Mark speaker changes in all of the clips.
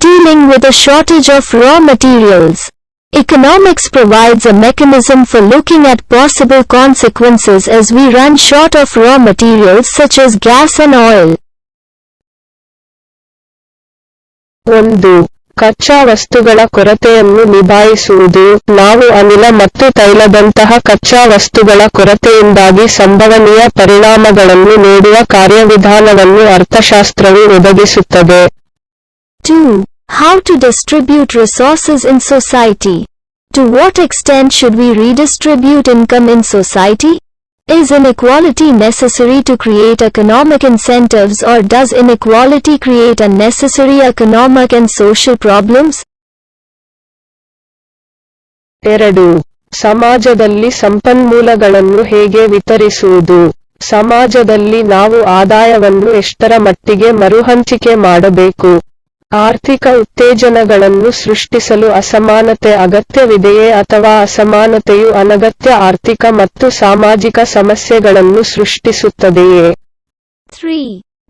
Speaker 1: dealing with a shortage of raw materials. Economics provides a mechanism for looking at possible consequences as we run short of raw materials such as gas and oil.
Speaker 2: 1. ಕಚ್ಚಾ ವಸ್ತುಗಳ ಕೊರತೆಯನ್ನು ನಿಭಾಯಿಸುವುದು. ನಾವು ಅನಿಲ ಮತ್ತು ತೈಲದಂತಹ ಕಚ್ಚಾ ವಸ್ತುಗಳ ಕೊರತೆಯಿಂದಾಗಿ ಸಂಭವನೀಯ ಪರಿಣಾಮಗಳನ್ನು ನೋಡುವ ಕಾರ್ಯವಿಧಾನವನ್ನು ಅರ್ಥಶಾಸ್ತ್ರವು ಒದಗಿಸುತ್ತದೆ.
Speaker 1: 2. How to distribute resources in society. To what extent should we redistribute income in society? Is inequality necessary to create economic incentives, or does inequality create unnecessary economic and social problems?
Speaker 2: 2. ಸಮಾಜದಲ್ಲಿ ಸಂಪನ್ಮೂಲಗಳನ್ನು ಹೇಗೆ ವಿತರಿಸುವುದು. ಸಮಾಜದಲ್ಲಿ ನಾವು ಆದಾಯವನ್ನು ಎಷ್ಟರ ಮಟ್ಟಿಗೆ ಮರುಹಂಚಿಕೆ ಮಾಡಬೇಕು. ಆರ್ಥಿಕ ಉತ್ತೇಜನಗಳನ್ನು ಸೃಷ್ಟಿಸಲು ಅಸಮಾನತೆ ಅಗತ್ಯವಿದೆಯೇ ಅಥವಾ ಅಸಮಾನತೆಯು ಅನಗತ್ಯ ಆರ್ಥಿಕ ಮತ್ತು ಸಾಮಾಜಿಕ ಸಮಸ್ಯೆಗಳನ್ನು ಸೃಷ್ಟಿಸುತ್ತದೆಯೇ?
Speaker 1: 3.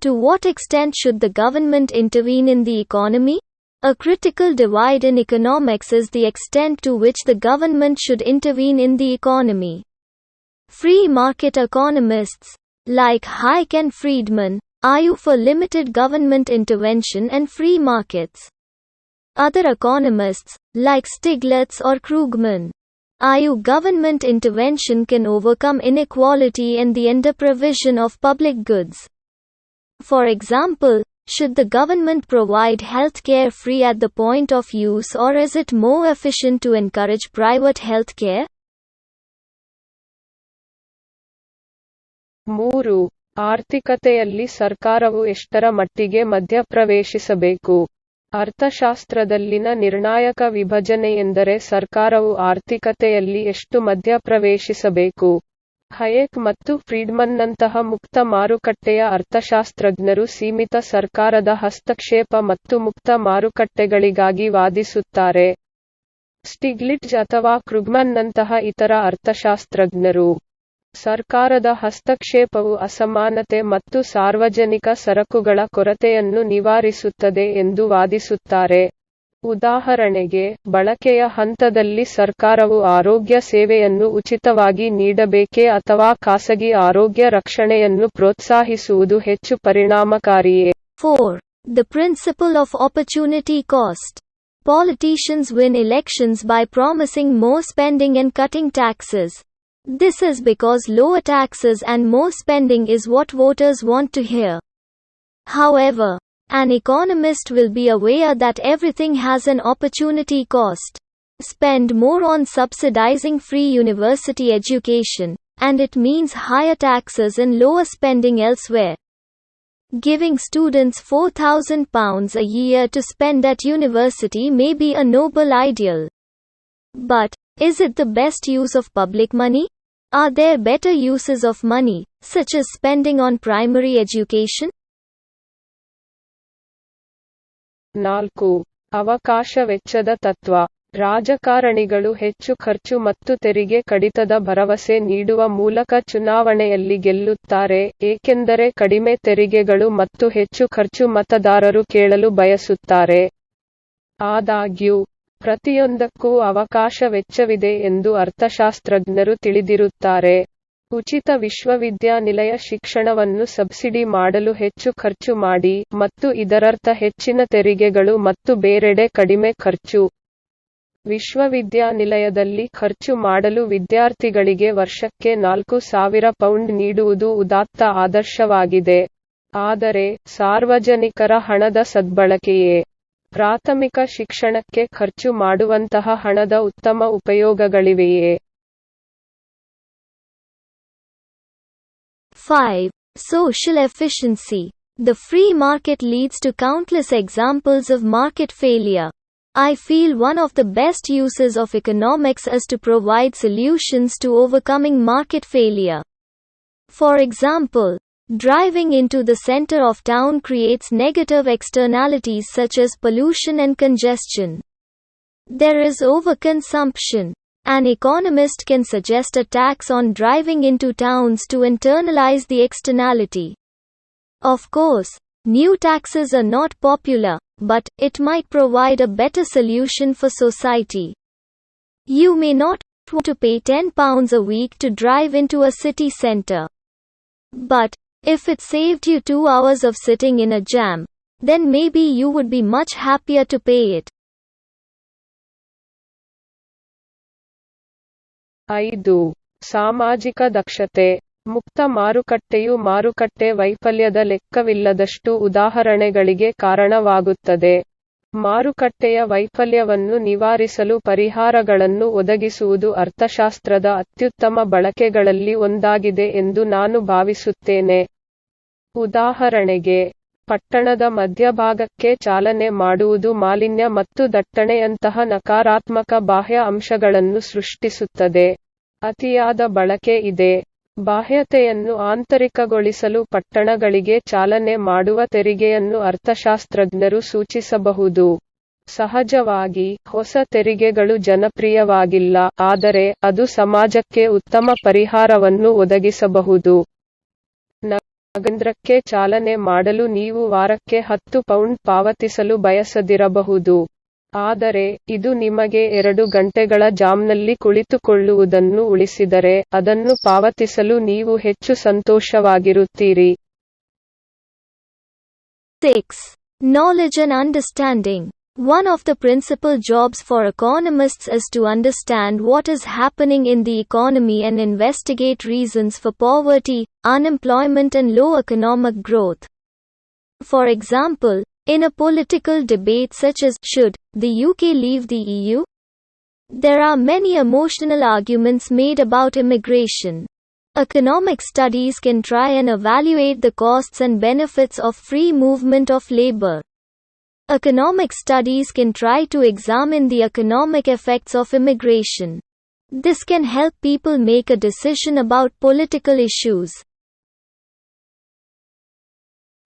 Speaker 1: To what extent should the government intervene in the economy? A critical divide in economics is the extent to which the government should intervene in the economy. Free market economists, like Hayek and Friedman, argue for limited government intervention and free markets. Other economists, like Stiglitz or Krugman, argue government intervention can overcome inequality and the underprovision of public goods. For example, should the government provide health care free at the point of use, or is it more efficient to encourage private health care?
Speaker 2: 3. ಆರ್ಥಿಕತೆಯಲ್ಲಿ ಸರ್ಕಾರವು ಎಷ್ಟರ ಮಟ್ಟಿಗೆ ಮಧ್ಯಪ್ರವೇಶಿಸಬೇಕು. ಅರ್ಥಶಾಸ್ತ್ರದಲ್ಲಿನ ನಿರ್ಣಾಯಕ ವಿಭಜನೆಯೆಂದರೆ ಸರ್ಕಾರವು ಆರ್ಥಿಕತೆಯಲ್ಲಿ ಎಷ್ಟು ಮಧ್ಯಪ್ರವೇಶಿಸಬೇಕು. ಹಯೆಕ್ ಮತ್ತು ಫ್ರೀಡ್ಮನ್ನಂತಹ ಮುಕ್ತ ಮಾರುಕಟ್ಟೆಯ ಅರ್ಥಶಾಸ್ತ್ರಜ್ಞರು ಸೀಮಿತ ಸರ್ಕಾರದ ಹಸ್ತಕ್ಷೇಪ ಮತ್ತು ಮುಕ್ತ ಮಾರುಕಟ್ಟೆಗಳಿಗಾಗಿ ವಾದಿಸುತ್ತಾರೆ. ಸ್ಟಿಗ್ಲಿಟ್ಜ್ ಅಥವಾ ಕ್ರುಗ್ಮನ್ನಂತಹ ಇತರ ಅರ್ಥಶಾಸ್ತ್ರಜ್ಞರು ಸರ್ಕಾರದ ಹಸ್ತಕ್ಷೇಪವು ಅಸಮಾನತೆ ಮತ್ತು ಸಾರ್ವಜನಿಕ ಸರಕುಗಳ ಕೊರತೆಯನ್ನು ನಿವಾರಿಸುತ್ತದೆ ಎಂದು ವಾದಿಸುತ್ತಾರೆ. ಉದಾಹರಣೆಗೆ, ಬಳಕೆಯ ಹಂತದಲ್ಲಿ ಸರ್ಕಾರವು ಆರೋಗ್ಯ ಸೇವೆಯನ್ನು ಉಚಿತವಾಗಿ ನೀಡಬೇಕೇ ಅಥವಾ ಖಾಸಗಿ ಆರೋಗ್ಯ ರಕ್ಷಣೆಯನ್ನು ಪ್ರೋತ್ಸಾಹಿಸುವುದು ಹೆಚ್ಚು ಪರಿಣಾಮಕಾರಿಯೇ?
Speaker 1: 4. The principle of opportunity cost. Politicians win elections by promising more spending and cutting taxes. This is because lower taxes and more spending is what voters want to hear. However, an economist will be aware that everything has an opportunity cost. Spend more on subsidizing free university education, and it means higher taxes and lower spending elsewhere. Giving students £4,000 a year to spend at university may be a noble ideal. But, is it the best use of public money? Are there better uses of money, such as spending on primary education?
Speaker 2: 4. ಅವಕಾಶ ವೆಚ್ಚದ ತತ್ವ. ರಾಜಕಾರಣಿಗಳು ಹೆಚ್ಚು ಖರ್ಚು ಮತ್ತು ತೆರಿಗೆ ಕಡಿತದ ಭರವಸೆ ನೀಡುವ ಮೂಲಕ ಚುನಾವಣೆಯಲ್ಲಿ ಗೆಲ್ಲುತ್ತಾರೆ, ಏಕೆಂದರೆ ಕಡಿಮೆ ತೆರಿಗೆಗಳು ಮತ್ತು ಹೆಚ್ಚು ಖರ್ಚು ಮತದಾರರು ಕೇಳಲು ಬಯಸುತ್ತಾರೆ. ಆದಾಗ್ಯೂ, ಪ್ರತಿಯೊಂದಕ್ಕೂ ಅವಕಾಶ ವೆಚ್ಚವಿದೆ ಎಂದು ಅರ್ಥಶಾಸ್ತ್ರಜ್ಞರು ತಿಳಿದಿರುತ್ತಾರೆ. ಉಚಿತ ವಿಶ್ವವಿದ್ಯಾನಿಲಯ ಶಿಕ್ಷಣವನ್ನು ಸಬ್ಸಿಡಿ ಮಾಡಲು ಹೆಚ್ಚು ಖರ್ಚು ಮಾಡಿ, ಮತ್ತು ಇದರರ್ಥ ಹೆಚ್ಚಿನ ತೆರಿಗೆಗಳು ಮತ್ತು ಬೇರೆಡೆ ಕಡಿಮೆ ಖರ್ಚು. ವಿಶ್ವವಿದ್ಯಾನಿಲಯದಲ್ಲಿ ಖರ್ಚು ಮಾಡಲು ವಿದ್ಯಾರ್ಥಿಗಳಿಗೆ ವರ್ಷಕ್ಕೆ £4,000 ನೀಡುವುದು ಉದಾತ್ತ ಆದರ್ಶವಾಗಿದೆ. ಆದರೆ, ಸಾರ್ವಜನಿಕರ ಹಣದ ಸದ್ಬಳಕೆಯೇ? ಪ್ರಾಥಮಿಕ ಶಿಕ್ಷಣಕ್ಕೆ ಖರ್ಚು ಮಾಡುವಂತಹ ಹಣದ ಉತ್ತಮ ಉಪಯೋಗಗಳಿವೆಯೇ?
Speaker 1: 5. Social efficiency. The free market leads to countless examples of market failure. I feel one of the best uses of economics is to provide solutions to overcoming market failure. For example, driving into the center of town creates negative externalities such as pollution and congestion. There is overconsumption. An economist can suggest a tax on driving into towns to internalize the externality. Of course, new taxes are not popular, but it might provide a better solution for society. You may not want to pay £10 a week to drive into a city centre. But, if it saved you 2 hours of sitting in a jam, then maybe you would be much happier to pay it.
Speaker 2: 5. ಸಾಮಾಜಿಕ ದಕ್ಷತೆ. ಮುಕ್ತ ಮಾರುಕಟ್ಟೆಯು ಮಾರುಕಟ್ಟೆ ವೈಫಲ್ಯದ ಲೆಕ್ಕವಿಲ್ಲದಷ್ಟು ಉದಾಹರಣೆಗಳಿಗೆ ಕಾರಣವಾಗುತ್ತದೆ. ಮಾರುಕಟ್ಟೆಯ ವೈಫಲ್ಯವನ್ನು ನಿವಾರಿಸಲು ಪರಿಹಾರಗಳನ್ನು ಒದಗಿಸುವುದು ಅರ್ಥಶಾಸ್ತ್ರದ ಅತ್ಯುತ್ತಮ ಬಳಕೆಗಳಲ್ಲಿ ಒಂದಾಗಿದೆ ಎಂದು ನಾನು ಭಾವಿಸುತ್ತೇನೆ. ಉದಾಹರಣೆಗೆ, ಪಟ್ಟಣದ ಮಧ್ಯಭಾಗಕ್ಕೆ ಚಾಲನೆ ಮಾಡುವುದು ಮಾಲಿನ್ಯ ಮತ್ತು ದಟ್ಟಣೆಯಂತಹ ನಕಾರಾತ್ಮಕ ಬಾಹ್ಯ ಅಂಶಗಳನ್ನು ಸೃಷ್ಟಿಸುತ್ತದೆ. ಅತಿಯಾದ ಬಳಕೆ ಇದೆ. ಬಾಹ್ಯತೆಯನ್ನು ಆಂತರಿಕಗೊಳಿಸಲು ಪಟ್ಟಣಗಳಿಗೆ ಚಾಲನೆ ಮಾಡುವ ತೆರಿಗೆಯನ್ನು ಅರ್ಥಶಾಸ್ತ್ರಜ್ಞರು ಸೂಚಿಸಬಹುದು. ಸಹಜವಾಗಿ, ಹೊಸ ತೆರಿಗೆಗಳು ಜನಪ್ರಿಯವಾಗಿಲ್ಲ, ಆದರೆ ಅದು ಸಮಾಜಕ್ಕೆ ಉತ್ತಮ ಪರಿಹಾರವನ್ನು ಒದಗಿಸಬಹುದು. ನಗರಕ್ಕೆ ಚಾಲನೆ ಮಾಡಲು ನೀವು ವಾರಕ್ಕೆ £10 ಪಾವತಿಸಲು ಬಯಸದಿರಬಹುದು. ಆದರೆ, ಇದು ನಿಮಗೆ 2 ಗಂಟೆಗಳ ಜಾಮ್ನಲ್ಲಿ ಕುಳಿತುಕೊಳ್ಳುವುದನ್ನು ಉಳಿಸಿದರೆ, ಅದನ್ನು ಪಾವತಿಸಲು ನೀವು ಹೆಚ್ಚು ಸಂತೋಷವಾಗಿರುತ್ತೀರಿ.
Speaker 1: 6. Knowledge and understanding. One of the principal jobs for economists is to understand what is happening in the economy and investigate reasons for poverty, unemployment and low economic growth. For example, in a political debate such as should the UK leave the EU, there are many emotional arguments made about immigration. Economic studies can try and evaluate the costs and benefits of free movement of labor. Economic studies can try to examine the economic effects of immigration. This can help people make a decision about political issues.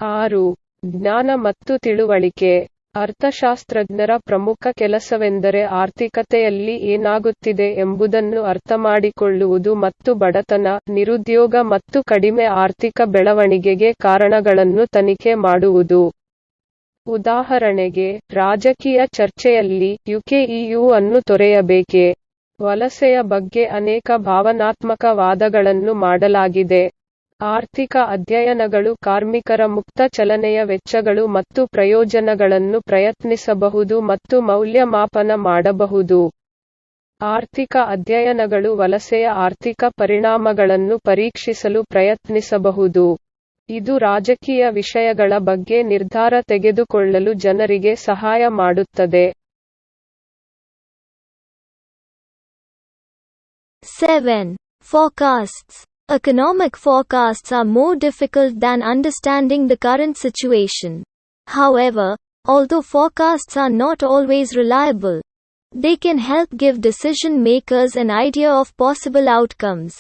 Speaker 2: 6. ಜ್ಞಾನ ಮತ್ತು ತಿಳುವಳಿಕೆ. ಅರ್ಥಶಾಸ್ತ್ರಜ್ಞರ ಪ್ರಮುಖ ಕೆಲಸವೆಂದರೆ ಆರ್ಥಿಕತೆಯಲ್ಲಿ ಏನಾಗುತ್ತಿದೆ ಎಂಬುದನ್ನು ಅರ್ಥಮಾಡಿಕೊಳ್ಳುವುದು ಮತ್ತು ಬಡತನ, ನಿರುದ್ಯೋಗ ಮತ್ತು ಕಡಿಮೆ ಆರ್ಥಿಕ ಬೆಳವಣಿಗೆಗೆ ಕಾರಣಗಳನ್ನು ತನಿಖೆ ಮಾಡುವುದು. ಉದಾಹರಣೆಗೆ, ರಾಜಕೀಯ ಚರ್ಚೆಯಲ್ಲಿ ಯುಕೆ EU ಅನ್ನು ತೊರೆಯಬೇಕೇ? ವಲಸೆಯ ಬಗ್ಗೆ ಅನೇಕ ಭಾವನಾತ್ಮಕ ವಾದಗಳನ್ನು ಮಾಡಲಾಗಿದೆ. ಆರ್ಥಿಕ ಅಧ್ಯಯನಗಳು ಕಾರ್ಮಿಕರ ಮುಕ್ತ ಚಲನೆಯ ವೆಚ್ಚಗಳು ಮತ್ತು ಪ್ರಯೋಜನಗಳನ್ನು ಪ್ರಯತ್ನಿಸಬಹುದು ಮತ್ತು ಮೌಲ್ಯಮಾಪನ ಮಾಡಬಹುದು. ಆರ್ಥಿಕ ಅಧ್ಯಯನಗಳು ವಲಸೆಯ ಆರ್ಥಿಕ ಪರಿಣಾಮಗಳನ್ನು ಪರೀಕ್ಷಿಸಲು ಪ್ರಯತ್ನಿಸಬಹುದು. ಇದು ರಾಜಕೀಯ ವಿಷಯಗಳ ಬಗ್ಗೆ ನಿರ್ಧಾರ ತೆಗೆದುಕೊಳ್ಳಲು ಜನರಿಗೆ ಸಹಾಯ ಮಾಡುತ್ತದೆ.
Speaker 1: 7. Forecasts. Economic forecasts are more difficult than understanding the current situation. However, although forecasts are not always reliable, they can help give decision makers an idea of possible outcomes.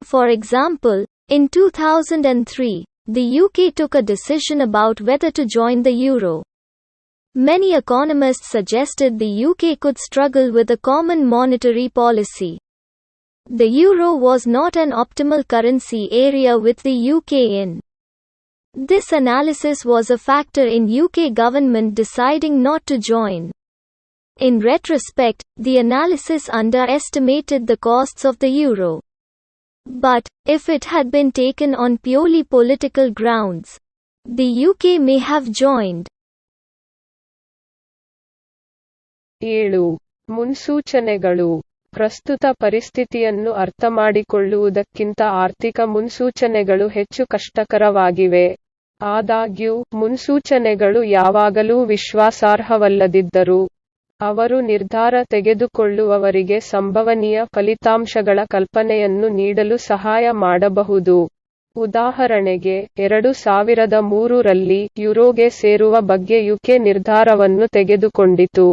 Speaker 1: For example, in 2003, the UK took a decision about whether to join the euro. Many economists suggested the UK could struggle with a common monetary policy. The euro was not an optimal currency area with the UK in. This analysis was a factor in UK government deciding not to join. In retrospect, the analysis underestimated the costs of the euro. But, if it had been taken on purely political grounds, the UK may have joined.
Speaker 2: 7. ಮುನ್ಸೂಚನೆಗಳು. ಪ್ರಸ್ತುತ ಪರಿಸ್ಥಿತಿಯನ್ನು ಅರ್ಥಮಾಡಿಕೊಳ್ಳುವುದಕ್ಕಿಂತ ಆರ್ಥಿಕ ಮುನ್ಸೂಚನೆಗಳು ಹೆಚ್ಚು ಕಷ್ಟಕರವಾಗಿವೆ. ಆದಾಗ್ಯೂ, ಮುನ್ಸೂಚನೆಗಳು ಯಾವಾಗಲೂ ವಿಶ್ವಾಸಾರ್ಹವಲ್ಲದಿದ್ದರೂ, ಅವರು ನಿರ್ಧಾರ ತೆಗೆದುಕೊಳ್ಳುವವರಿಗೆ ಸಂಭವನೀಯ ಫಲಿತಾಂಶಗಳ ಕಲ್ಪನೆಯನ್ನು ನೀಡಲು ಸಹಾಯ ಮಾಡಬಹುದು. ಉದಾಹರಣೆಗೆ, 2003 ರಲ್ಲಿ ಯುರೋಗೆ ಸೇರುವ ಬಗ್ಗೆ ಯುಕೆ ನಿರ್ಧಾರವನ್ನು ತೆಗೆದುಕೊಂಡಿತು.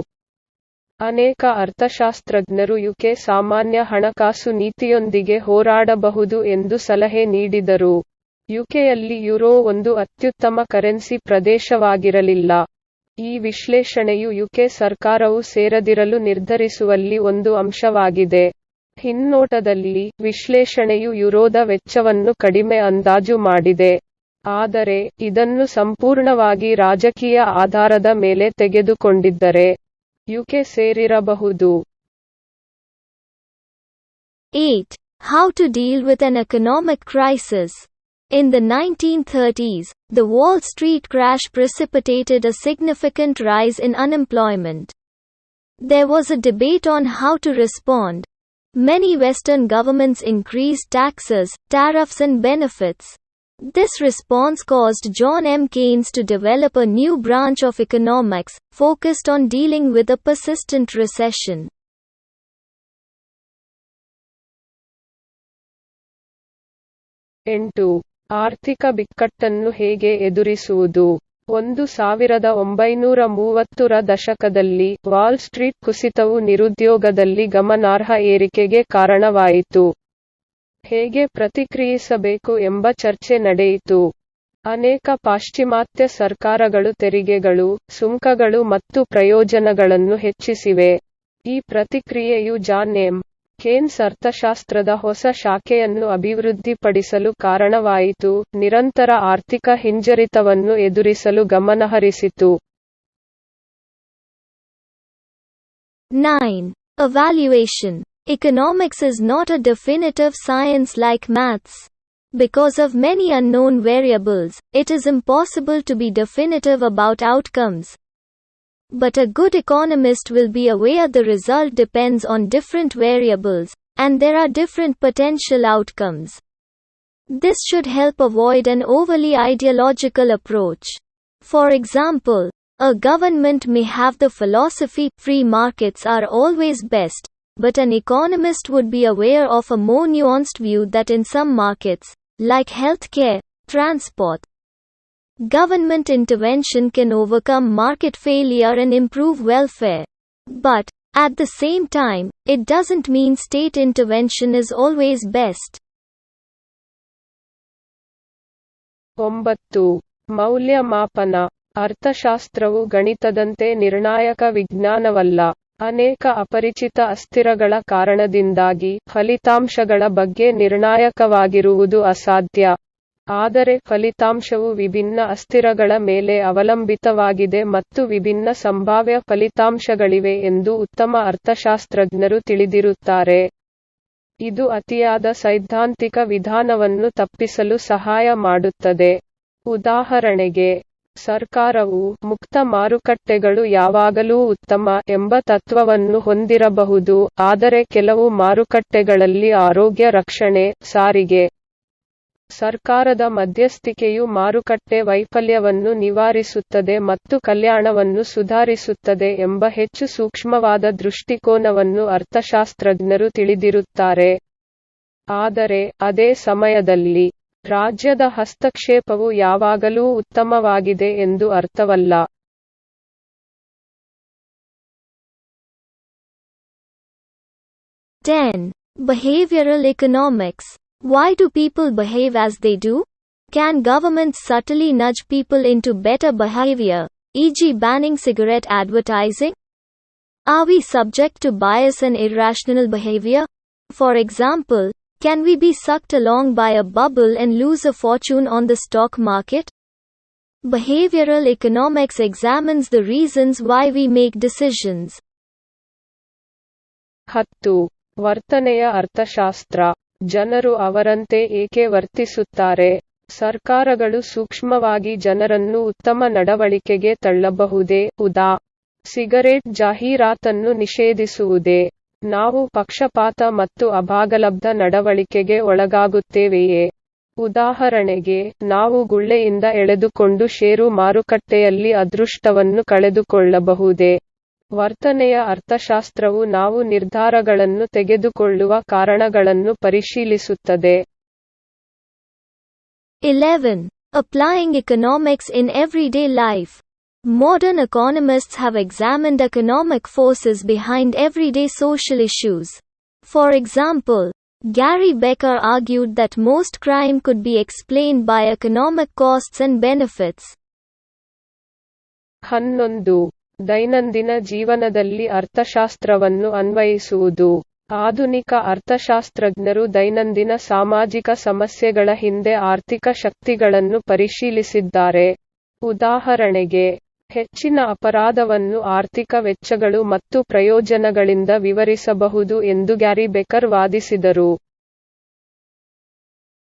Speaker 2: ಅನೇಕ ಅರ್ಥಶಾಸ್ತ್ರಜ್ಞರು ಯುಕೆ ಸಾಮಾನ್ಯ ಹಣಕಾಸು ನೀತಿಯೊಂದಿಗೆ ಹೋರಾಡಬಹುದು ಎಂದು ಸಲಹೆ ನೀಡಿದರು. ಯುಕೆಯಲ್ಲಿ ಯುರೋ ಒಂದು ಅತ್ಯುತ್ತಮ ಕರೆನ್ಸಿ ಪ್ರದೇಶವಾಗಿರಲಿಲ್ಲ. ಈ ವಿಶ್ಲೇಷಣೆಯು ಯುಕೆ ಸರ್ಕಾರವು ಸೇರದಿರಲು ನಿರ್ಧರಿಸುವಲ್ಲಿ ಒಂದು ಅಂಶವಾಗಿದೆ. ಹಿನ್ನೋಟದಲ್ಲಿ, ವಿಶ್ಲೇಷಣೆಯು ಯುರೋದ ವೆಚ್ಚವನ್ನು ಕಡಿಮೆ ಅಂದಾಜು ಮಾಡಿದೆ. ಆದರೆ ಇದನ್ನು ಸಂಪೂರ್ಣವಾಗಿ ರಾಜಕೀಯ ಆಧಾರದ ಮೇಲೆ ತೆಗೆದುಕೊಂಡಿದ್ದರೆ UK ಸೇರಿರಬಹುದು.
Speaker 1: 8. How to deal with an economic crisis. In the 1930s, the Wall Street crash precipitated a significant rise in unemployment. There was a debate on how to respond. Many Western governments increased taxes, tariffs and benefits. This response caused John M. Keynes to develop a new branch of economics, focused on dealing with a persistent recession.
Speaker 2: ಆರ್ಥಿಕ ಬಿಕ್ಕಟ್ಟನ್ನು ಹೇಗೆ ಎದುರಿಸುವುದು. 1930ರ ದಶಕದಲ್ಲಿ wall street ಕುಸಿತವು ನಿರುದ್ಯೋಗದಲ್ಲಿ ಗಮನಾರ್ಹ ಏರಿಕೆಗೆ ಕಾರಣವಾಯಿತು. ಹೇಗೆ ಪ್ರತಿಕ್ರಿಯಿಸಬೇಕು ಎಂಬ ಚರ್ಚೆ ನಡೆಯಿತು. ಅನೇಕ ಪಾಶ್ಚಿಮಾತ್ಯ ಸರ್ಕಾರಗಳು ತೆರಿಗೆಗಳು, ಸುಂಕಗಳು ಮತ್ತು ಪ್ರಯೋಜನಗಳನ್ನು ಹೆಚ್ಚಿಸಿವೆ. ಈ ಪ್ರತಿಕ್ರಿಯೆಯು ಜಾನ್ ಎಂ. ಕೇನ್ಸ್ ಅರ್ಥಶಾಸ್ತ್ರದ ಹೊಸ ಶಾಖೆಯನ್ನು ಅಭಿವೃದ್ಧಿಪಡಿಸಲು ಕಾರಣವಾಯಿತು, ನಿರಂತರ ಆರ್ಥಿಕ ಹಿಂಜರಿತವನ್ನು ಎದುರಿಸಲು ಗಮನಹರಿಸಿತು.
Speaker 1: 9. Evaluation. Economics is not a definitive science like maths. Because of many unknown variables, it is impossible to be definitive about outcomes. But a good economist will be aware the result depends on different variables, and there are different potential outcomes. This should help avoid an overly ideological approach. For example, a government may have the philosophy, free markets are always best, but an economist would be aware of a more nuanced view that in some markets, like healthcare, transport, government intervention can overcome market failure and improve welfare. But, at the same time, it doesn't mean state intervention is always best.
Speaker 2: 9. ಮೌಲ್ಯಮಾಪನ. ಅರ್ಥಶಾಸ್ತ್ರವು ಗಣಿತದಂತೆ ನಿರ್ಣಾಯಕ ವಿಜ್ಞಾನವಲ್ಲ. ಅನೇಕ ಅಪರಿಚಿತ ಅಸ್ಥಿರಗಳ ಕಾರಣದಿಂದಾಗಿ ಫಲಿತಾಂಶಗಳ ಬಗ್ಗೆ ನಿರ್ಣಾಯಕವಾಗಿರುವುದು ಅಸಾಧ್ಯ. ಆದರೆ ಫಲಿತಾಂಶವು ವಿಭಿನ್ನ ಅಸ್ಥಿರಗಳ ಮೇಲೆ ಅವಲಂಬಿತವಾಗಿದೆ ಮತ್ತು ವಿಭಿನ್ನ ಸಂಭಾವ್ಯ ಫಲಿತಾಂಶಗಳಿವೆ ಎಂದು ಉತ್ತಮ ಅರ್ಥಶಾಸ್ತ್ರಜ್ಞರು ತಿಳಿದಿರುತ್ತಾರೆ. ಇದು ಅತಿಯಾದ ಸೈದ್ಧಾಂತಿಕ ವಿಧಾನವನ್ನು ತಪ್ಪಿಸಲು ಸಹಾಯ ಮಾಡುತ್ತದೆ. ಉದಾಹರಣೆಗೆ, ಸರ್ಕಾರವು ಮುಕ್ತ ಮಾರುಕಟ್ಟೆಗಳು ಯಾವಾಗಲೂ ಉತ್ತಮ ಎಂಬ ತತ್ವವನ್ನು ಹೊಂದಿರಬಹುದು, ಆದರೆ ಕೆಲವು ಮಾರುಕಟ್ಟೆಗಳಲ್ಲಿ ಆರೋಗ್ಯ ರಕ್ಷಣೆ, ಸಾರಿಗೆ, ಸರ್ಕಾರದ ಮಧ್ಯಸ್ಥಿಕೆಯು ಮಾರುಕಟ್ಟೆ ವೈಫಲ್ಯವನ್ನು ನಿವಾರಿಸುತ್ತದೆ ಮತ್ತು ಕಲ್ಯಾಣವನ್ನು ಸುಧಾರಿಸುತ್ತದೆ ಎಂಬ ಹೆಚ್ಚು ಸೂಕ್ಷ್ಮವಾದ ದೃಷ್ಟಿಕೋನವನ್ನು ಅರ್ಥಶಾಸ್ತ್ರಜ್ಞರು ತಿಳಿದಿರುತ್ತಾರೆ. ಆದರೆ ಅದೇ ಸಮಯದಲ್ಲಿ, ರಾಜ್ಯದ ಹಸ್ತಕ್ಷೇಪವು ಯಾವಾಗಲೂ ಉತ್ತಮವಾಗಿದೆ ಎಂದು ಅರ್ಥವಲ್ಲ.
Speaker 1: 10. Behavioral economics. Why do people behave as they do? Can governments subtly nudge people into better behavior, e.g. banning cigarette advertising? Are we subject to bias and irrational behavior? For example, can we be sucked along by a bubble and lose a fortune on the stock market? Behavioral economics examines the reasons why we make decisions.
Speaker 2: 10. ವರ್ತನೆಯ ಅರ್ಥಶಾಸ್ತ್ರ. ಜನರು ಅವರಂತೆ ಏಕೆ ವರ್ತಿಸುತ್ತಾರೆ? ಸರ್ಕಾರಗಳು ಸೂಕ್ಷ್ಮವಾಗಿ ಜನರನ್ನು ಉತ್ತಮ ನಡವಳಿಕೆಗೆ ತಳ್ಳಬಹುದೇ? ಉದಾ. ಸಿಗರೇಟ್ ಜಾಹೀರಾತನ್ನು ನಿಷೇಧಿಸುವುದೇ? ನಾವು ಪಕ್ಷಪಾತ ಮತ್ತು ಅಭಾಗಲಬ್ಧ ನಡವಳಿಕೆಗೆ ಒಳಗಾಗುತ್ತೇವೆಯೇ? ಉದಾಹರಣೆಗೆ, ನಾವು ಗುಳ್ಳೆಯಿಂದ ಎಳೆದುಕೊಂಡು ಷೇರು ಮಾರುಕಟ್ಟೆಯಲ್ಲಿ ಅದೃಷ್ಟವನ್ನು ಕಳೆದುಕೊಳ್ಳಬಹುದೇ? ವರ್ತನೆಯ ಅರ್ಥಶಾಸ್ತ್ರವು ನಾವು ನಿರ್ಧಾರಗಳನ್ನು ತೆಗೆದುಕೊಳ್ಳುವ ಕಾರಣಗಳನ್ನು ಪರಿಶೀಲಿಸುತ್ತದೆ.
Speaker 1: 11. Applying economics in everyday life. Modern economists have examined economic forces behind everyday social issues. For example, Gary Becker argued that most crime could be explained by economic costs and benefits.
Speaker 2: 11. ದೈನಂದಿನ ಜೀವನದಲ್ಲಿ ಅರ್ಥಶಾಸ್ತ್ರವನ್ನು ಅನ್ವಯಿಸುವುದು. ಆಧುನಿಕ ಅರ್ಥಶಾಸ್ತ್ರಜ್ಞರು ದೈನಂದಿನ ಸಾಮಾಜಿಕ ಸಮಸ್ಯೆಗಳ ಹಿಂದೆ ಆರ್ಥಿಕ ಶಕ್ತಿಗಳನ್ನು ಪರಿಶೀಲಿಸಿದ್ದಾರೆ. ಉದಾಹರಣೆಗೆ, ಹೆಚ್ಚಿನ ಅಪರಾಧವನ್ನು ಆರ್ಥಿಕ ವೆಚ್ಚಗಳು ಮತ್ತು ಪ್ರಯೋಜನಗಳಿಂದ ವಿವರಿಸಬಹುದು ಎಂದು ಗ್ಯಾರಿ ಬೆಕರ್ ವಾದಿಸಿದರು.